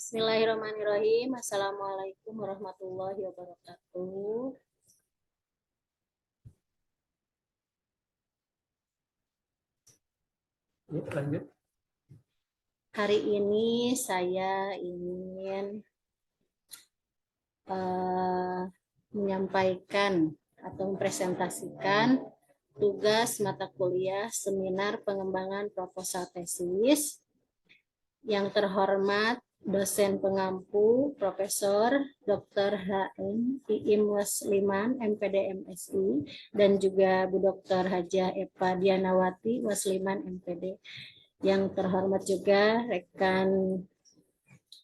Bismillahirrahmanirrahim. Assalamualaikum warahmatullahi wabarakatuh. Lanjut. Hari ini saya ingin menyampaikan atau mempresentasikan tugas mata kuliah seminar pengembangan proposal tesis. Yang terhormat dosen pengampu Profesor Dr. H.M. Iim Wasliman MPD MSI dan juga Bu Dr. Hajah Eva Dianawati Wasliman MPD. Yang terhormat juga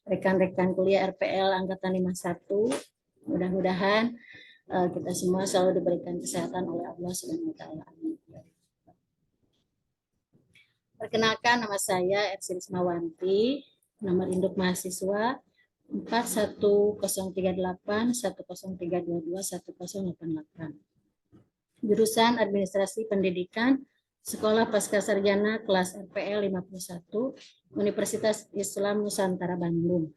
rekan-rekan kuliah RPL angkatan 51. Mudah-mudahan kita semua selalu diberikan kesehatan oleh Allah Subhanahu wa taala. Perkenalkan, nama saya Ersin Rismawanti, nomor induk mahasiswa 41038103221088. Jurusan Administrasi Pendidikan, Sekolah Pascasarjana kelas RPL 51, Universitas Islam Nusantara Bandung.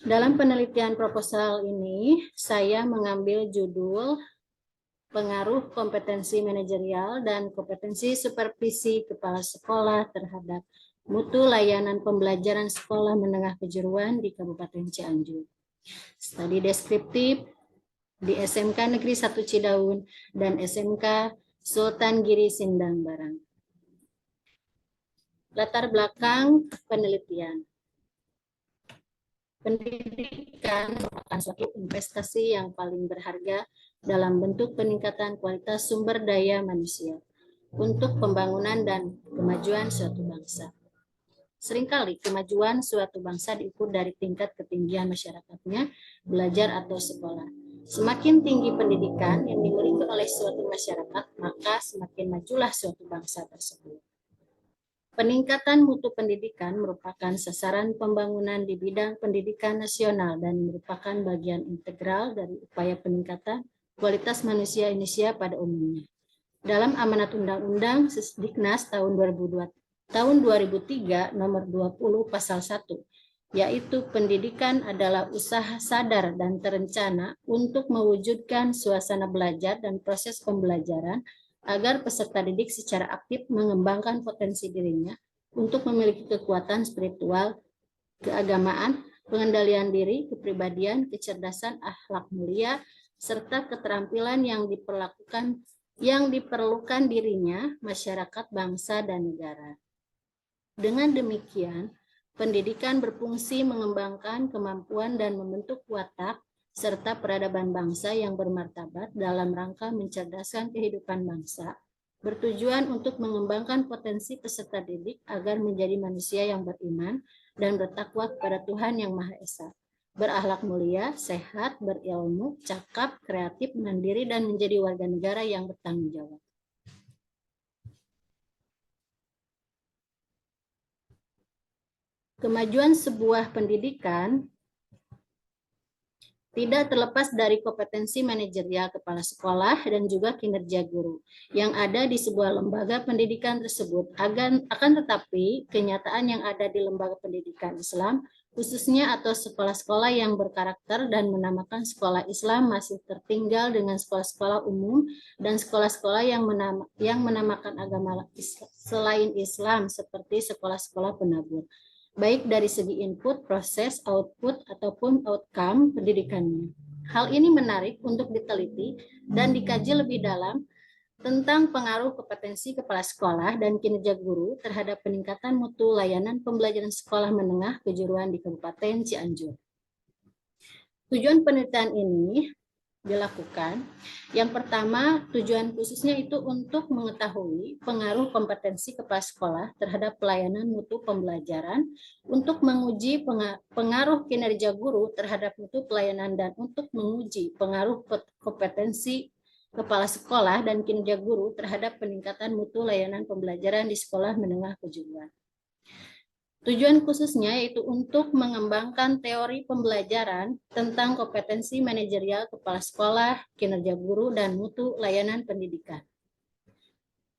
Dalam penelitian proposal ini, saya mengambil judul pengaruh kompetensi manajerial dan kompetensi supervisi kepala sekolah terhadap mutu layanan pembelajaran sekolah menengah kejuruan di Kabupaten Cianjur. Studi deskriptif di SMK Negeri 1 Cidaun dan SMK Sultan Giri Sindang Barang. Latar belakang penelitian. Pendidikan merupakan suatu investasi yang paling berharga dalam bentuk peningkatan kualitas sumber daya manusia untuk pembangunan dan kemajuan suatu bangsa. Seringkali kemajuan suatu bangsa diukur dari tingkat ketinggian masyarakatnya, belajar atau sekolah. Semakin tinggi pendidikan yang dimiliki oleh suatu masyarakat, maka semakin majulah suatu bangsa tersebut. Peningkatan mutu pendidikan merupakan sasaran pembangunan di bidang pendidikan nasional dan merupakan bagian integral dari upaya peningkatan kualitas manusia Indonesia pada umumnya. Dalam amanat Undang-Undang Sisdiknas tahun 2003 nomor 20 pasal 1, yaitu pendidikan adalah usaha sadar dan terencana untuk mewujudkan suasana belajar dan proses pembelajaran agar peserta didik secara aktif mengembangkan potensi dirinya untuk memiliki kekuatan spiritual, keagamaan, pengendalian diri, kepribadian, kecerdasan, akhlak mulia, serta keterampilan yang diperlukan dirinya, masyarakat, bangsa, dan negara. Dengan demikian, pendidikan berfungsi mengembangkan kemampuan dan membentuk watak serta peradaban bangsa yang bermartabat dalam rangka mencerdaskan kehidupan bangsa, bertujuan untuk mengembangkan potensi peserta didik agar menjadi manusia yang beriman dan bertakwa kepada Tuhan Yang Maha Esa, berakhlak mulia, sehat, berilmu, cakap, kreatif, mandiri, dan menjadi warga negara yang bertanggung jawab. Kemajuan sebuah pendidikan tidak terlepas dari kompetensi manajerial kepala sekolah dan juga kinerja guru yang ada di sebuah lembaga pendidikan tersebut. Akan tetapi, kenyataan yang ada di lembaga pendidikan Islam, khususnya atau sekolah-sekolah yang berkarakter dan menamakan sekolah Islam masih tertinggal dengan sekolah-sekolah umum dan sekolah-sekolah yang menamakan agama selain Islam seperti sekolah-sekolah penabur, baik dari segi input, proses, output, ataupun outcome pendidikannya. Hal ini menarik untuk diteliti dan dikaji lebih dalam tentang pengaruh kompetensi kepala sekolah dan kinerja guru terhadap peningkatan mutu layanan pembelajaran sekolah menengah kejuruan di Kabupaten Cianjur. Tujuan penelitian ini dilakukan. Yang pertama, tujuan khususnya itu untuk mengetahui pengaruh kompetensi kepala sekolah terhadap pelayanan mutu pembelajaran, untuk menguji pengaruh kinerja guru terhadap mutu pelayanan, dan untuk menguji pengaruh kompetensi kepala sekolah dan kinerja guru terhadap peningkatan mutu layanan pembelajaran di sekolah menengah kejuruan. Tujuan khususnya yaitu untuk mengembangkan teori pembelajaran tentang kompetensi manajerial kepala sekolah, kinerja guru, dan mutu layanan pendidikan.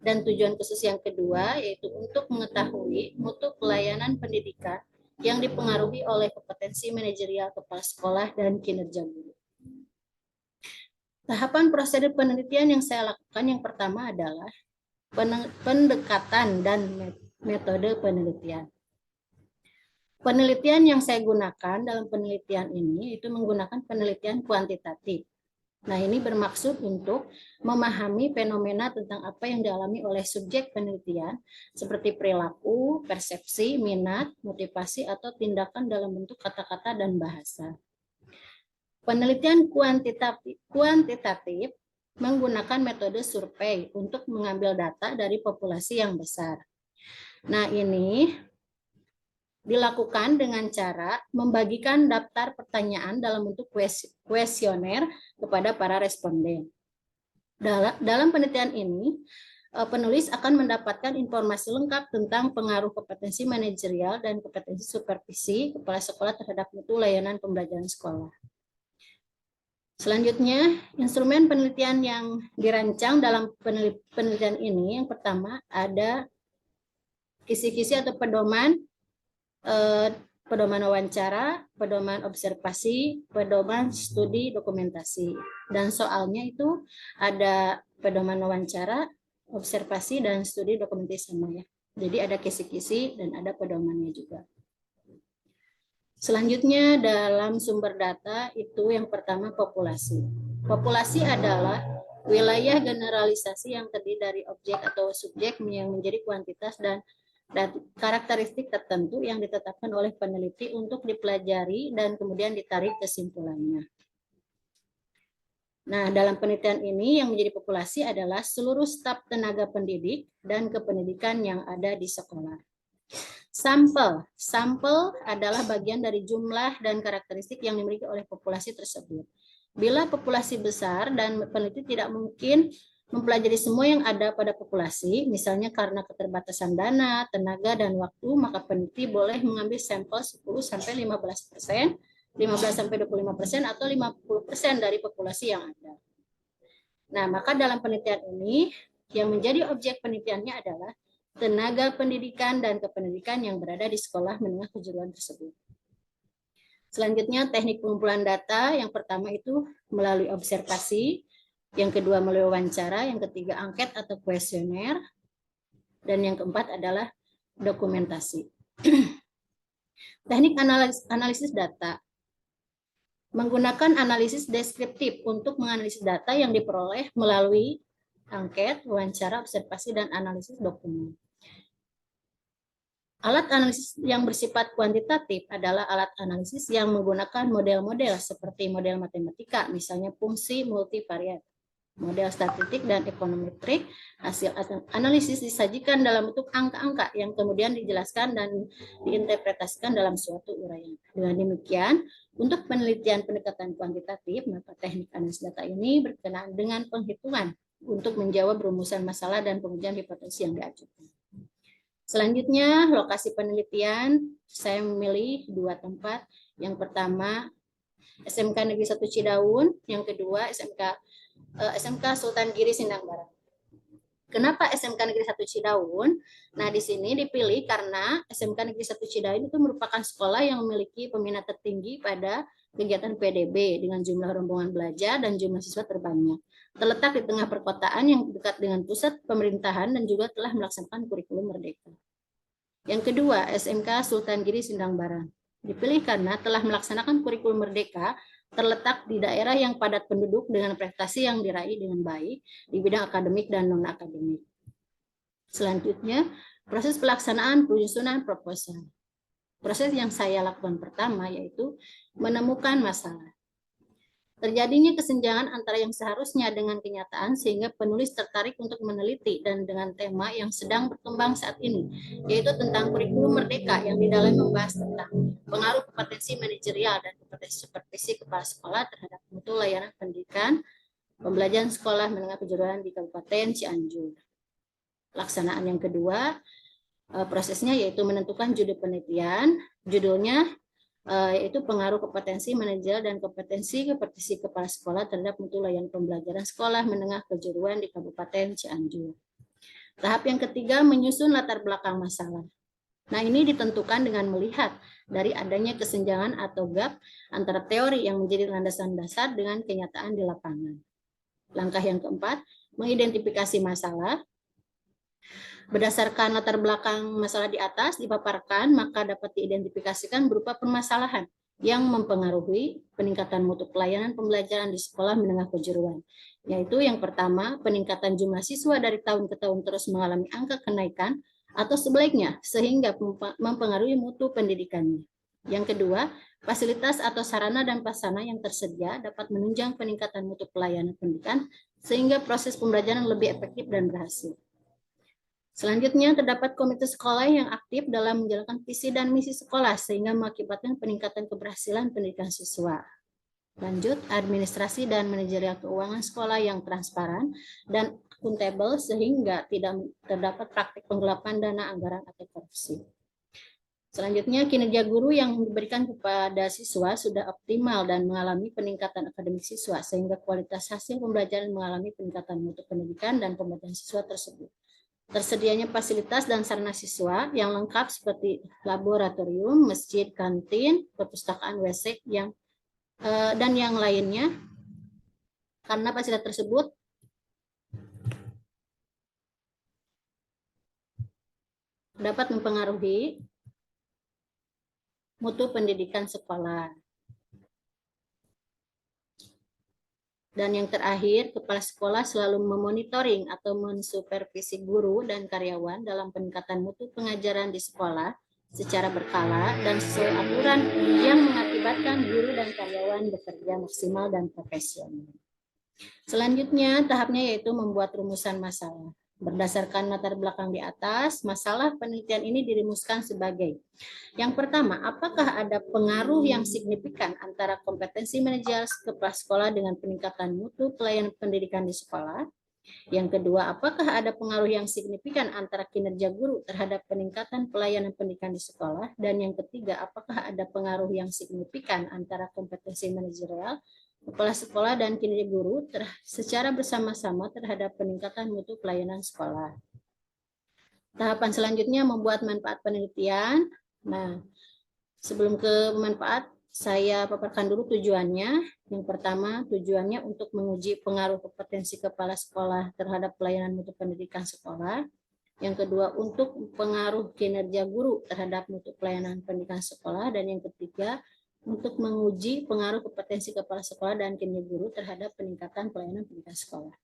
Dan tujuan khusus yang kedua yaitu untuk mengetahui mutu pelayanan pendidikan yang dipengaruhi oleh kompetensi manajerial kepala sekolah dan kinerja guru. Tahapan prosedur penelitian yang saya lakukan yang pertama adalah pendekatan dan metode penelitian. Penelitian yang saya gunakan dalam penelitian ini itu menggunakan penelitian kuantitatif. Nah, ini bermaksud untuk memahami fenomena tentang apa yang dialami oleh subjek penelitian seperti perilaku, persepsi, minat, motivasi, atau tindakan dalam bentuk kata-kata dan bahasa. Penelitian kuantitatif menggunakan metode survei untuk mengambil data dari populasi yang besar. Nah, ini dilakukan dengan cara membagikan daftar pertanyaan dalam bentuk kuesioner kepada para responden. Dalam penelitian ini, penulis akan mendapatkan informasi lengkap tentang pengaruh kompetensi manajerial dan kompetensi supervisi kepala sekolah terhadap mutu layanan pembelajaran sekolah. Selanjutnya, instrumen penelitian yang dirancang dalam penelitian ini, yang pertama ada kisi-kisi atau pedoman wawancara, pedoman observasi, pedoman studi dokumentasi. Dan soalnya itu ada pedoman wawancara, observasi, dan studi dokumentasi sama ya. Jadi ada kisi-kisi dan ada pedomannya juga. Selanjutnya dalam sumber data itu yang pertama populasi. Populasi adalah wilayah generalisasi yang terdiri dari objek atau subjek yang menjadi kuantitas dan karakteristik tertentu yang ditetapkan oleh peneliti untuk dipelajari dan kemudian ditarik kesimpulannya. Nah, dalam penelitian ini yang menjadi populasi adalah seluruh staf tenaga pendidik dan kependidikan yang ada di sekolah. Sampel adalah bagian dari jumlah dan karakteristik yang dimiliki oleh populasi tersebut. Bila populasi besar dan peneliti tidak mungkin mempelajari semua yang ada pada populasi, misalnya karena keterbatasan dana, tenaga, dan waktu, maka peneliti boleh mengambil sampel 10-15%, 15-25%, atau 50% dari populasi yang ada. Nah, maka dalam penelitian ini, yang menjadi objek penelitiannya adalah tenaga pendidikan dan kependidikan yang berada di sekolah menengah kejuruan tersebut. Selanjutnya, teknik pengumpulan data, yang pertama itu melalui observasi, yang kedua melalui wawancara, yang ketiga angket atau kuesioner, dan yang keempat adalah dokumentasi. Teknik analisis data. Menggunakan analisis deskriptif untuk menganalisis data yang diperoleh melalui angket, wawancara, observasi, dan analisis dokumen. Alat analisis yang bersifat kuantitatif adalah alat analisis yang menggunakan model-model seperti model matematika, misalnya fungsi multivariat, model statistik dan ekonometrik. Hasil analisis disajikan dalam bentuk angka-angka yang kemudian dijelaskan dan diinterpretasikan dalam suatu uraian. Dengan demikian, untuk penelitian pendekatan kuantitatif, maka teknik analisis data ini berkenaan dengan penghitungan untuk menjawab rumusan masalah dan pengujian hipotesis yang diajukan. Selanjutnya, lokasi penelitian, saya memilih 2 tempat. Yang pertama, SMK Negeri 1 Cidaun, yang kedua SMK Sultan Giri Sindang Barat. Kenapa SMK Negeri 1 Cidaun? Nah, di sini dipilih karena SMK Negeri 1 Cidaun itu merupakan sekolah yang memiliki peminat tertinggi pada kegiatan PDB dengan jumlah rombongan belajar dan jumlah siswa terbanyak. Terletak di tengah perkotaan yang dekat dengan pusat pemerintahan dan juga telah melaksanakan kurikulum merdeka. Yang kedua, SMK Sultan Giri Sindang Barat. Dipilih karena telah melaksanakan kurikulum merdeka, terletak di daerah yang padat penduduk dengan prestasi yang diraih dengan baik di bidang akademik dan non-akademik. Selanjutnya, proses pelaksanaan penyusunan proposal. Proses yang saya lakukan pertama yaitu menemukan masalah. Terjadinya kesenjangan antara yang seharusnya dengan kenyataan sehingga penulis tertarik untuk meneliti dan dengan tema yang sedang berkembang saat ini, yaitu tentang kurikulum merdeka yang di dalam membahas tentang pengaruh kompetensi manajerial dan kompetensi supervisi kepala sekolah terhadap mutu layanan pendidikan pembelajaran sekolah menengah kejuruan di Kabupaten Cianjur. Laksanaan yang kedua, prosesnya yaitu menentukan judul penelitian. Judulnya yaitu pengaruh kompetensi manajerial dan kompetensi kepala sekolah terhadap mutu layanan pembelajaran sekolah menengah kejuruan di Kabupaten Cianjur. Tahap yang ketiga, menyusun latar belakang masalah. Nah, ini ditentukan dengan melihat dari adanya kesenjangan atau gap antara teori yang menjadi landasan dasar dengan kenyataan di lapangan. Langkah yang keempat, mengidentifikasi masalah. Berdasarkan latar belakang masalah di atas dipaparkan, maka dapat diidentifikasikan berupa permasalahan yang mempengaruhi peningkatan mutu pelayanan pembelajaran di sekolah menengah kejuruan. Yaitu yang pertama, peningkatan jumlah siswa dari tahun ke tahun terus mengalami angka kenaikan atau sebaliknya sehingga mempengaruhi mutu pendidikannya. Yang kedua, fasilitas atau sarana dan prasarana yang tersedia dapat menunjang peningkatan mutu pelayanan pendidikan sehingga proses pembelajaran lebih efektif dan berhasil. Selanjutnya, terdapat komite sekolah yang aktif dalam menjalankan visi dan misi sekolah sehingga mengakibatkan peningkatan keberhasilan pendidikan siswa. Lanjut, administrasi dan manajerial keuangan sekolah yang transparan dan akuntabel sehingga tidak terdapat praktik penggelapan dana anggaran atau korupsi. Selanjutnya, kinerja guru yang diberikan kepada siswa sudah optimal dan mengalami peningkatan akademik siswa sehingga kualitas hasil pembelajaran mengalami peningkatan mutu pendidikan dan pembelajaran siswa tersebut. Tersedianya fasilitas dan sarana siswa yang lengkap seperti laboratorium, masjid, kantin, perpustakaan, WC dan yang lainnya. Karena fasilitas tersebut dapat mempengaruhi mutu pendidikan sekolah. Dan yang terakhir, kepala sekolah selalu memonitoring atau mensupervisi guru dan karyawan dalam peningkatan mutu pengajaran di sekolah secara berkala dan sesuai aturan yang mengakibatkan guru dan karyawan bekerja maksimal dan profesional. Selanjutnya, tahapnya yaitu membuat rumusan masalah. Berdasarkan latar belakang di atas, masalah penelitian ini dirumuskan sebagai yang pertama, apakah ada pengaruh yang signifikan antara kompetensi manajer kepala sekolah dengan peningkatan mutu pelayanan pendidikan di sekolah? Yang kedua, apakah ada pengaruh yang signifikan antara kinerja guru terhadap peningkatan pelayanan pendidikan di sekolah? Dan yang ketiga, apakah ada pengaruh yang signifikan antara kompetensi manajerial kepala sekolah dan kinerja guru secara bersama-sama terhadap peningkatan mutu pelayanan sekolah? Tahapan selanjutnya membuat manfaat penelitian. Nah, sebelum ke manfaat, saya paparkan dulu tujuannya. Yang pertama, tujuannya untuk menguji pengaruh kompetensi kepala sekolah terhadap pelayanan mutu pendidikan sekolah. Yang kedua, untuk pengaruh kinerja guru terhadap mutu pelayanan pendidikan sekolah. Dan yang ketiga, untuk menguji pengaruh kompetensi kepala sekolah dan kinerja guru terhadap peningkatan pelayanan pendidikan sekolah.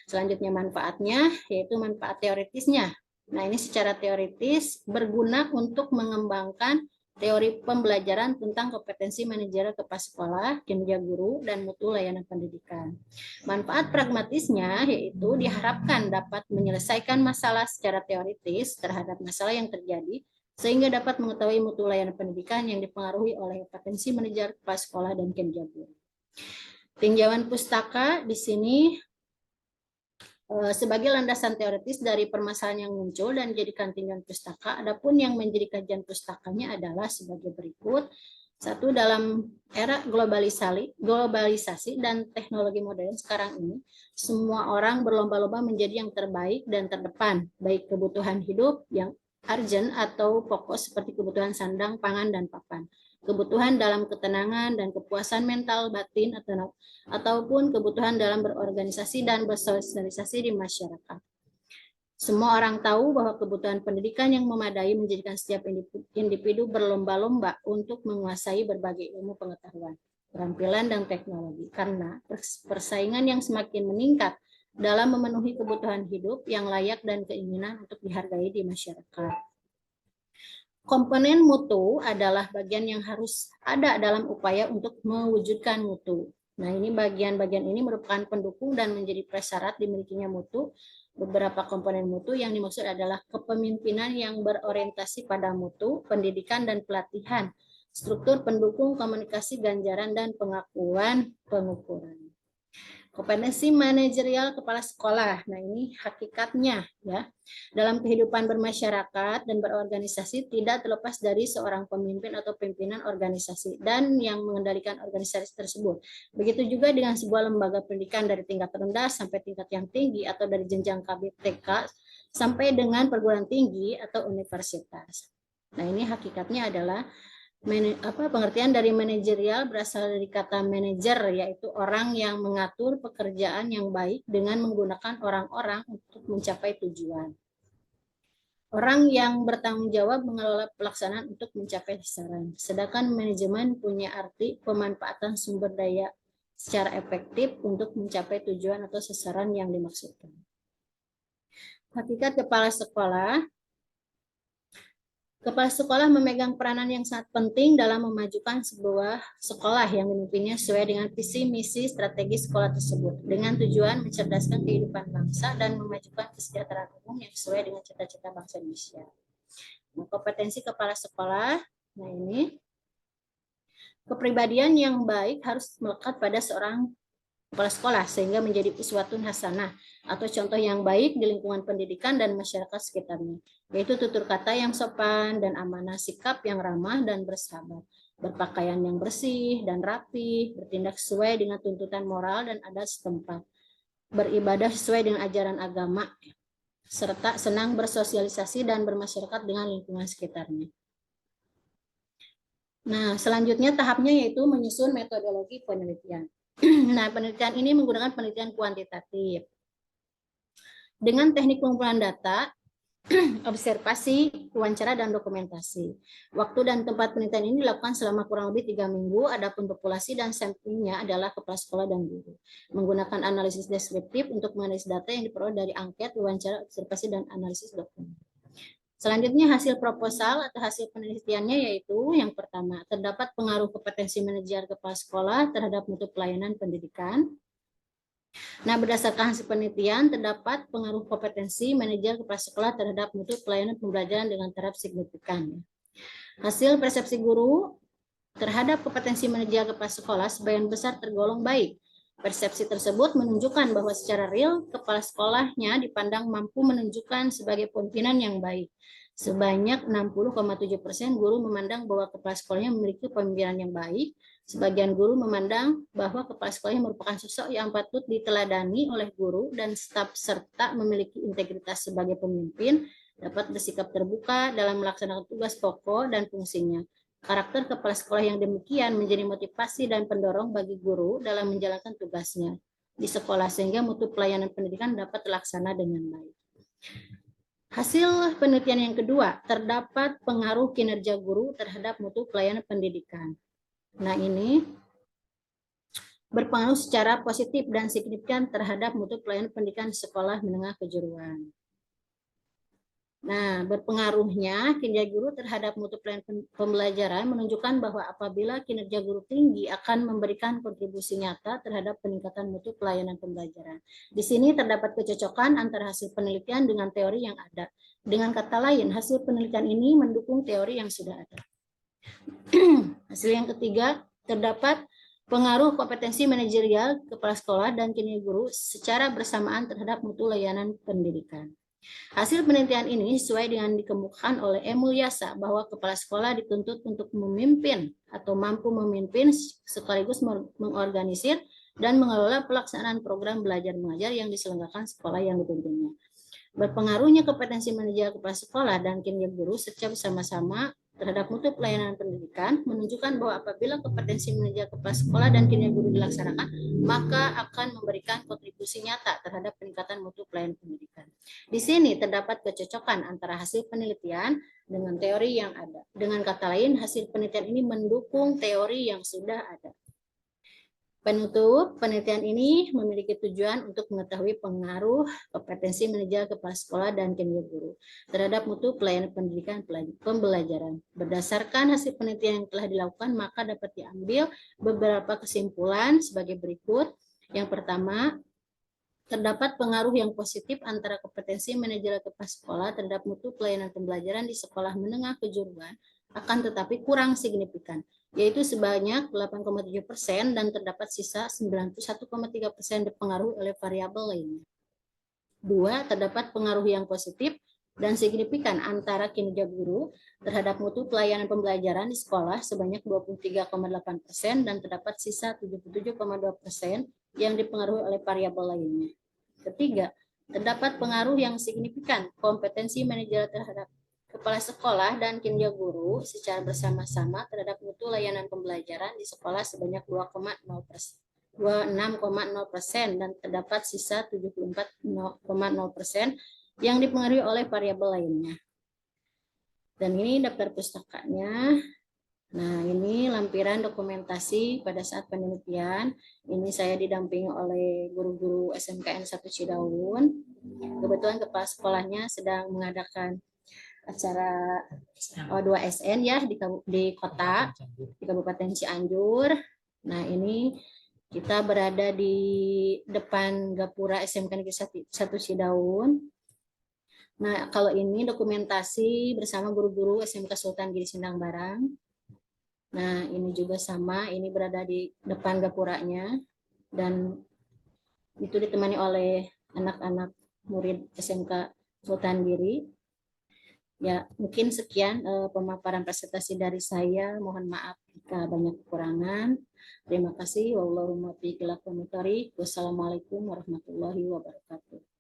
Selanjutnya manfaatnya, yaitu manfaat teoritisnya. Nah, ini secara teoritis berguna untuk mengembangkan teori pembelajaran tentang kompetensi manajer kepala sekolah, kinerja guru, dan mutu layanan pendidikan. Manfaat pragmatisnya yaitu diharapkan dapat menyelesaikan masalah secara teoritis terhadap masalah yang terjadi, sehingga dapat mengetahui mutu layanan pendidikan yang dipengaruhi oleh kompetensi manajer kepala sekolah dan kinerja guru. Tinjauan pustaka di sini sebagai landasan teoritis dari permasalahan yang muncul dan dijadikan tinjauan pustaka. Adapun yang menjadi kajian pustakanya adalah sebagai berikut. Satu, dalam era globalisasi dan teknologi modern sekarang ini, semua orang berlomba-lomba menjadi yang terbaik dan terdepan, baik kebutuhan hidup yang urgent atau pokok seperti kebutuhan sandang, pangan, dan papan. Kebutuhan dalam ketenangan dan kepuasan mental batin ataupun kebutuhan dalam berorganisasi dan bersosialisasi di masyarakat. Semua orang tahu bahwa kebutuhan pendidikan yang memadai menjadikan setiap individu berlomba-lomba untuk menguasai berbagai ilmu pengetahuan, keterampilan, dan teknologi, karena persaingan yang semakin meningkat dalam memenuhi kebutuhan hidup yang layak dan keinginan untuk dihargai di masyarakat. Komponen mutu adalah bagian yang harus ada dalam upaya untuk mewujudkan mutu. Nah, ini bagian-bagian ini merupakan pendukung dan menjadi prasyarat dimilikinya mutu. Beberapa komponen mutu yang dimaksud adalah kepemimpinan yang berorientasi pada mutu, pendidikan dan pelatihan, struktur pendukung, komunikasi, ganjaran, dan pengakuan pengukuran. Kompetensi manajerial kepala sekolah. Nah, ini hakikatnya ya. Dalam kehidupan bermasyarakat dan berorganisasi tidak terlepas dari seorang pemimpin atau pimpinan organisasi dan yang mengendalikan organisasi tersebut. Begitu juga dengan sebuah lembaga pendidikan dari tingkat rendah sampai tingkat yang tinggi atau dari jenjang KBTK sampai dengan perguruan tinggi atau universitas. Nah, ini hakikatnya adalah pengertian dari manajerial berasal dari kata manajer, yaitu orang yang mengatur pekerjaan yang baik dengan menggunakan orang-orang untuk mencapai tujuan. Orang yang bertanggung jawab mengelola pelaksanaan untuk mencapai sasaran. Sedangkan manajemen punya arti pemanfaatan sumber daya secara efektif untuk mencapai tujuan atau sasaran yang dimaksudkan. Hakikat kepala sekolah. Kepala sekolah memegang peranan yang sangat penting dalam memajukan sebuah sekolah yang dimimpinnya sesuai dengan visi, misi, strategi sekolah tersebut, dengan tujuan mencerdaskan kehidupan bangsa dan memajukan kesejahteraan umum yang sesuai dengan cita-cita bangsa Indonesia. Nah, kompetensi kepala sekolah, nah ini, kepribadian yang baik harus melekat pada seorang kepala sekolah sehingga menjadi uswatun hasanah atau contoh yang baik di lingkungan pendidikan dan masyarakat sekitarnya, yaitu tutur kata yang sopan dan amanah, sikap yang ramah dan bersahabat, berpakaian yang bersih dan rapi, bertindak sesuai dengan tuntutan moral dan adat setempat, beribadah sesuai dengan ajaran agama, serta senang bersosialisasi dan bermasyarakat dengan lingkungan sekitarnya. Nah, selanjutnya tahapnya yaitu menyusun metodologi penelitian. Nah, penelitian ini menggunakan penelitian kuantitatif. Dengan teknik pengumpulan data, observasi, wawancara, dan dokumentasi. Waktu dan tempat penelitian ini dilakukan selama kurang lebih 3 minggu, adapun populasi dan sampelnya adalah kepala sekolah dan guru. Menggunakan analisis deskriptif untuk menganalisis data yang diperoleh dari angket, wawancara, observasi, dan analisis dokumen. Selanjutnya hasil proposal atau hasil penelitiannya yaitu yang pertama, terdapat pengaruh kompetensi manajer kepala sekolah terhadap mutu pelayanan pendidikan. Nah, berdasarkan hasil penelitian terdapat pengaruh kompetensi manajer kepala sekolah terhadap mutu pelayanan pembelajaran dengan taraf signifikan. Hasil persepsi guru terhadap kompetensi manajer kepala sekolah sebagian besar tergolong baik. Persepsi tersebut menunjukkan bahwa secara real kepala sekolahnya dipandang mampu menunjukkan sebagai pimpinan yang baik. Sebanyak 60,7% guru memandang bahwa kepala sekolahnya memiliki pemimpinan yang baik. Sebagian guru memandang bahwa kepala sekolahnya merupakan sosok yang patut diteladani oleh guru dan staf serta memiliki integritas sebagai pemimpin, dapat bersikap terbuka dalam melaksanakan tugas pokok dan fungsinya. Karakter kepala sekolah yang demikian menjadi motivasi dan pendorong bagi guru dalam menjalankan tugasnya di sekolah sehingga mutu pelayanan pendidikan dapat terlaksana dengan baik. Hasil penelitian yang kedua, terdapat pengaruh kinerja guru terhadap mutu pelayanan pendidikan. Nah, ini berpengaruh secara positif dan signifikan terhadap mutu pelayanan pendidikan di sekolah menengah kejuruan. Nah, berpengaruhnya kinerja guru terhadap mutu pelayanan pembelajaran menunjukkan bahwa apabila kinerja guru tinggi akan memberikan kontribusi nyata terhadap peningkatan mutu pelayanan pembelajaran. Di sini terdapat kecocokan antara hasil penelitian dengan teori yang ada. Dengan kata lain, hasil penelitian ini mendukung teori yang sudah ada. Hasil yang ketiga, terdapat pengaruh kompetensi manajerial kepala sekolah dan kinerja guru secara bersamaan terhadap mutu layanan pendidikan. Hasil penelitian ini sesuai dengan dikemukakan oleh E. Mulyasa bahwa kepala sekolah dituntut untuk memimpin atau mampu memimpin sekaligus mengorganisir dan mengelola pelaksanaan program belajar mengajar yang diselenggarakan sekolah yang dipimpinnya. Berpengaruhnya kompetensi manajer kepala sekolah dan kinerja guru secara bersama-sama terhadap mutu pelayanan pendidikan menunjukkan bahwa apabila kompetensi manajer kepala sekolah dan kinerja guru dilaksanakan, maka akan memberikan kontribusi nyata terhadap peningkatan mutu pelayanan pendidikan. Di sini terdapat kecocokan antara hasil penelitian dengan teori yang ada. Dengan kata lain, hasil penelitian ini mendukung teori yang sudah ada. Penutup, penelitian ini memiliki tujuan untuk mengetahui pengaruh kompetensi manajer kepala sekolah dan kinerja guru terhadap mutu pelayanan pendidikan pembelajaran. Berdasarkan hasil penelitian yang telah dilakukan, maka dapat diambil beberapa kesimpulan sebagai berikut. Yang pertama, terdapat pengaruh yang positif antara kompetensi manajer kepala sekolah terhadap mutu pelayanan pembelajaran di sekolah menengah kejuruan, akan tetapi kurang signifikan, yaitu sebanyak 8,7% dan terdapat sisa 91,3% dipengaruhi oleh variabel lainnya. 2. Terdapat pengaruh yang positif dan signifikan antara kinerja guru terhadap mutu pelayanan pembelajaran di sekolah sebanyak 23,8% dan terdapat sisa 77,2% yang dipengaruhi oleh variabel lainnya. Ketiga, terdapat pengaruh yang signifikan kompetensi manajer terhadap kepala sekolah dan kinerja guru secara bersama-sama terhadap mutu layanan pembelajaran di sekolah sebanyak 26,0% dan terdapat sisa 74,0% yang dipengaruhi oleh variabel lainnya. Dan ini daftar pustakanya. Nah, ini lampiran dokumentasi pada saat penelitian. Ini saya didampingi oleh guru-guru SMKN 1 Cidaun. Kebetulan kepala sekolahnya sedang mengadakan acara O2SN ya di kota, di Kabupaten Cianjur. Nah, ini kita berada di depan Gapura SMK Negeri 1 Cidaun. Nah, kalau ini dokumentasi bersama guru-guru SMK Sultan Giri Sindang Barang. Nah, ini juga sama, ini berada di depan gapuranya dan itu ditemani oleh anak-anak murid SMK Sultan Giri. Ya, mungkin sekian pemaparan presentasi dari saya. Mohon maaf jika banyak kekurangan. Terima kasih. Wassalamualaikum warahmatullahi wabarakatuh.